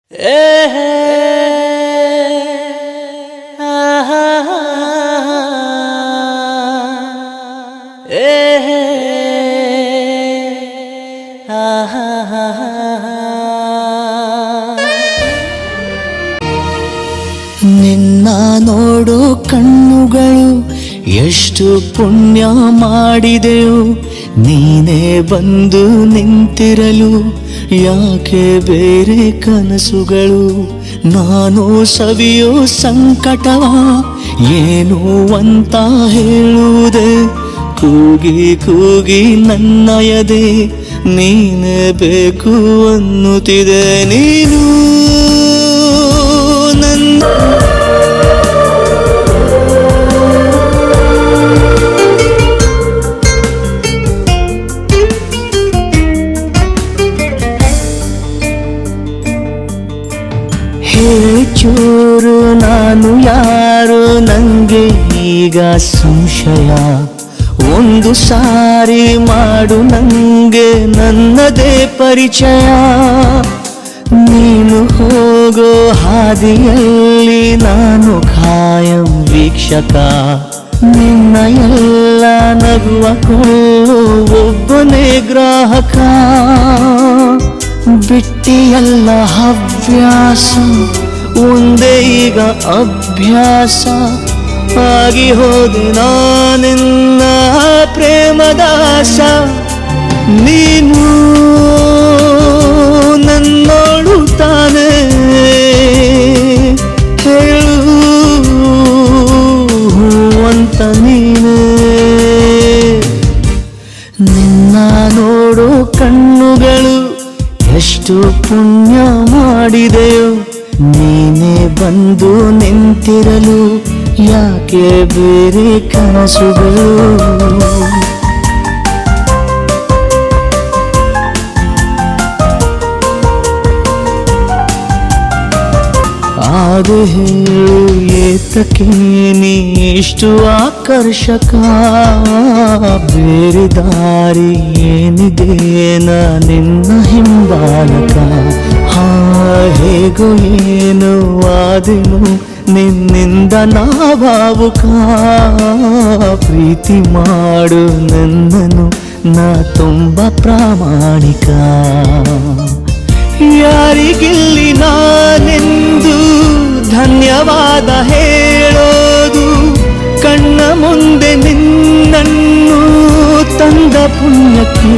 ನಿನ್ನ ನೋಡೋ ಕಣ್ಣುಗಳು ಎಷ್ಟು ಪುಣ್ಯ ಮಾಡಿದೆಯೋ, ನೀನೇ ಬಂದು ನಿಂತಿರಲು ಯಾಕೆ ಬೇರೆ ಕನಸುಗಳು. ನಾನು ಸವಿಯೋ ಸಂಕಟವ ಏನು ಅಂತ ಹೇಳುವುದೇ, ಕೂಗಿ ಕೂಗಿ ನನ್ನಯದೆ ನೀನೇ ಬೇಕು ಅನ್ನುತ್ತಿದೆ. ನೀನು ನನ್ನ ಚೂರು ನಾನು ಯಾರು ನಂಗೆ ಈಗ ಸಂಶಯ. ಒಂದು ಸಾರಿ ಮಾಡು ನಂಗೆ ನನ್ನದೇ ಪರಿಚಯ. ನೀನು ಹೋಗೋ ಹಾದಿಯಲ್ಲಿ ನಾನು ಖಾಯಂ ವೀಕ್ಷಕ. ನಿನ್ನ ಎಲ್ಲ ನಗುವ ಒಬ್ಬನೇ ಗ್ರಾಹಕ. ಬಿಟ್ಟಿಯಲ್ಲ ಹವ್ಯಾಸ ಒಂದೇ ಈಗ ಅಭ್ಯಾಸ. ಆಗಿ ಹೋದೆ ನಾನಿನ್ನ ಪ್ರೇಮದಾಸ. ನೀನು ನನ್ನೋಡು ತಾನೆ ಹೇಳು ಅಂತ ನೀನೇ. ನಿನ್ನ ನೋಡೋ ಕಣ್ಣುಗಳು ಎಷ್ಟು ಪುಣ್ಯ ಮಾಡಿದೆಯೋ, ನೀನೇ ಬಂದು ನಿಂತಿರಲು ಯಾಕೆ ಬೇರೆ ಕನಸುಗಳು. ಆಗ ಹೇಳು ಏತಕ್ಕೆ ನೀ ಇಷ್ಟು ಆಕರ್ಷಕ. ಬೇರೆ ದಾರಿ ಏನಿದೆ ನಿನ್ನ ಹಿಂಬಾಲಕ. ಹೇಗೋ ಏನೋ ಆದೆನು ನಿನ್ನಿಂದ ನಾ ಭಾವುಕ. ಪ್ರೀತಿ ಮಾಡು ನನ್ನನು ನಾ ತುಂಬ ಪ್ರಾಮಾಣಿಕ. ಯಾರಿಗಿಲ್ಲಿ ನಾನೆಂದು ಧನ್ಯವಾದ ಹೇಳೋದು, ಕಣ್ಣ ಮುಂದೆ ನಿನ್ನನ್ನು ತಂದ ಪುಣ್ಯಕ್ಕೆ.